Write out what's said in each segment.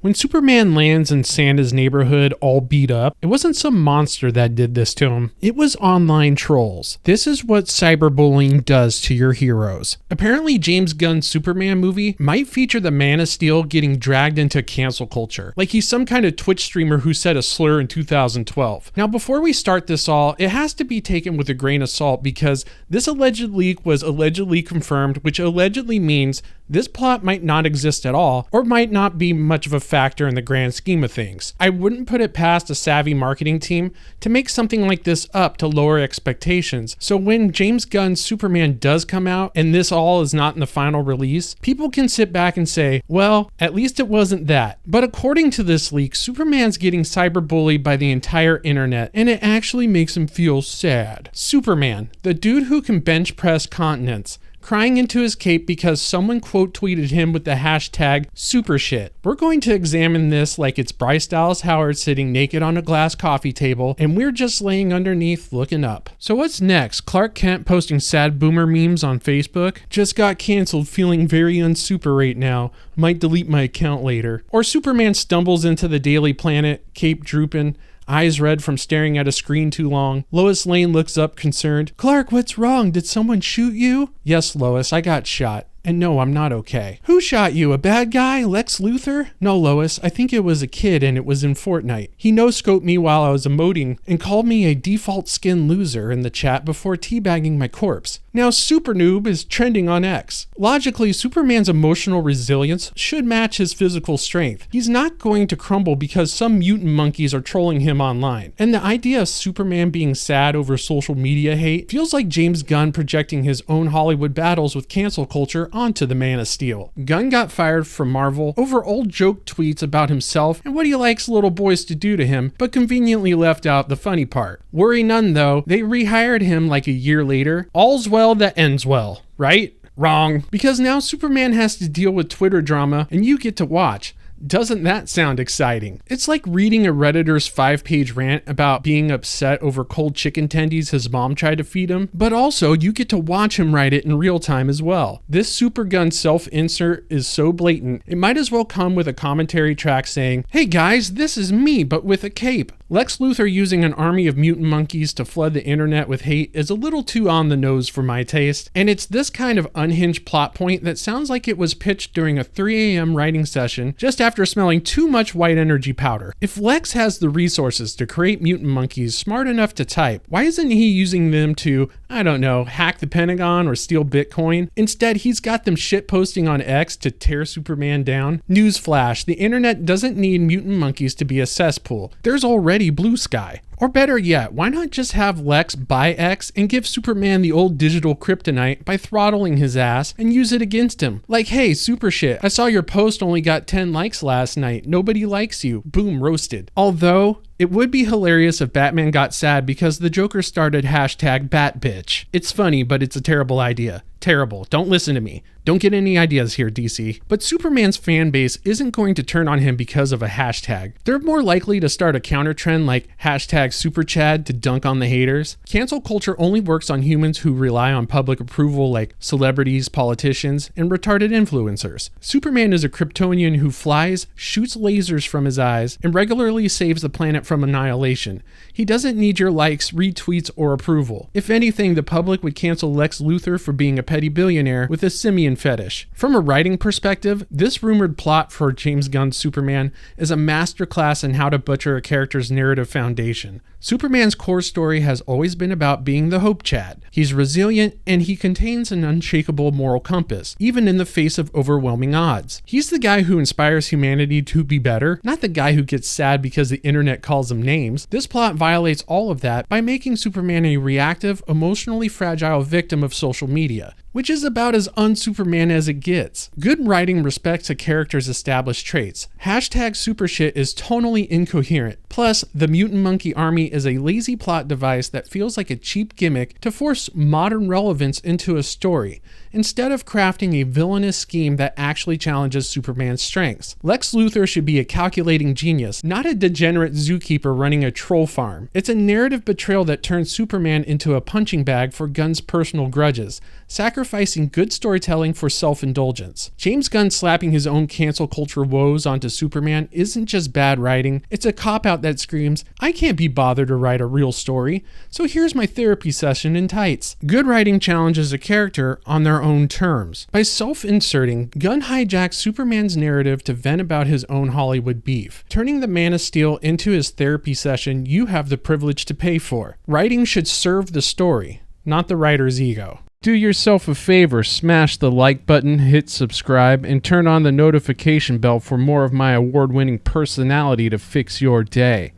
When Superman lands in Santa's neighborhood all beat up, it wasn't some monster that did this to him. It was online trolls. This is what cyberbullying does to your heroes. Apparently, James Gunn's Superman movie might feature the Man of Steel getting dragged into cancel culture, like he's some kind of Twitch streamer who said a slur in 2012. Now, before we start this all, it has to be taken with a grain of salt because this alleged leak was allegedly confirmed, which allegedly means this plot might not exist at all, or might not be much of a factor in the grand scheme of things. I wouldn't put it past a savvy marketing team to make something like this up to lower expectations, so when James Gunn's Superman does come out and this all is not in the final release, people can sit back and say, well, at least it wasn't that. But according to this leak, Superman's getting cyberbullied by the entire internet, and it actually makes him feel sad. Superman, the dude who can bench press continents, crying into his cape because someone quote tweeted him with the hashtag Supersh. We're going to examine this like it's Bryce Dallas Howard sitting naked on a glass coffee table and we're just laying underneath looking up. So what's next? Clark Kent posting sad boomer memes on Facebook? Just got canceled, feeling very unsuper right now. Might delete my account later. Or Superman stumbles into the Daily Planet, cape drooping, eyes red from staring at a screen too long. Lois Lane looks up concerned. Clark, what's wrong? Did someone shoot you? Yes, Lois, I got shot. And no, I'm not okay. Who shot you? A bad guy? Lex Luthor? No, Lois, I think it was a kid and it was in Fortnite. He no-scoped me while I was emoting and called me a default skin loser in the chat before teabagging my corpse. Now Super Noob is trending on X. Logically, Superman's emotional resilience should match his physical strength. He's not going to crumble because some mutant monkeys are trolling him online. And the idea of Superman being sad over social media hate feels like James Gunn projecting his own Hollywood battles with cancel culture onto the Man of Steel. Gunn got fired from Marvel over old joke tweets about himself and what he likes little boys to do to him, but conveniently left out the funny part. Worry none though, they rehired him like a year later. All's well that ends well, right? Wrong. Because now Superman has to deal with Twitter drama and you get to watch. Doesn't that sound exciting? It's like reading a Redditor's 5-page rant about being upset over cold chicken tendies his mom tried to feed him, but also you get to watch him write it in real time as well. This Super Gun self-insert is so blatant, it might as well come with a commentary track saying, hey guys, this is me, but with a cape. Lex Luthor using an army of mutant monkeys to flood the internet with hate is a little too on the nose for my taste, and it's this kind of unhinged plot point that sounds like it was pitched during a 3 a.m. writing session just after smelling too much white energy powder. If Lex has the resources to create mutant monkeys smart enough to type, why isn't he using them to, I don't know, hack the Pentagon or steal Bitcoin? Instead, he's got them shitposting on X to tear Superman down. Newsflash, the internet doesn't need mutant monkeys to be a cesspool. There's already Blue Sky. Or better yet, why not just have Lex buy X and give Superman the old digital kryptonite by throttling his ass and use it against him? Like, hey, super shit, I saw your post only got 10 likes last night. Nobody likes you. Boom, roasted. Although, it would be hilarious if Batman got sad because the Joker started hashtag BatBitch. It's funny, but it's a terrible idea. Terrible. Don't listen to me. Don't get any ideas here, DC. But Superman's fan base isn't going to turn on him because of a hashtag. They're more likely to start a counter trend like hashtag SuperChad to dunk on the haters. Cancel culture only works on humans who rely on public approval like celebrities, politicians, and retarded influencers. Superman is a Kryptonian who flies, shoots lasers from his eyes, and regularly saves the planet from annihilation. He doesn't need your likes, retweets, or approval. If anything, the public would cancel Lex Luthor for being a petty billionaire with a simian fetish. From a writing perspective, this rumored plot for James Gunn's Superman is a masterclass in how to butcher a character's narrative foundation. Superman's core story has always been about being the Hope Chad. He's resilient and he contains an unshakable moral compass, even in the face of overwhelming odds. He's the guy who inspires humanity to be better, not the guy who gets sad because the internet calls him names. This plot violates all of that by making Superman a reactive, emotionally fragile victim of social media, which is about as un-Superman as it gets. Good writing respects a character's established traits. Hashtag supershit is tonally incoherent. Plus, the mutant monkey army is a lazy plot device that feels like a cheap gimmick to force modern relevance into a story, instead of crafting a villainous scheme that actually challenges Superman's strengths. Lex Luthor should be a calculating genius, not a degenerate zookeeper running a troll farm. It's a narrative betrayal that turns Superman into a punching bag for Gunn's personal grudges, sacrificing good storytelling for self-indulgence. James Gunn slapping his own cancel culture woes onto Superman isn't just bad writing, it's a cop-out that screams, I can't be bothered to write a real story, so here's my therapy session in tights. Good writing challenges a character on their own terms. By self-inserting, Gunn hijacks Superman's narrative to vent about his own Hollywood beef. Turning the Man of Steel into his therapy session you have the privilege to pay for. Writing should serve the story, not the writer's ego. Do yourself a favor, smash the like button, hit subscribe, and turn on the notification bell for more of my award-winning personality to fix your day.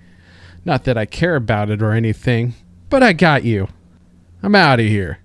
Not that I care about it or anything, but I got you. I'm out of here.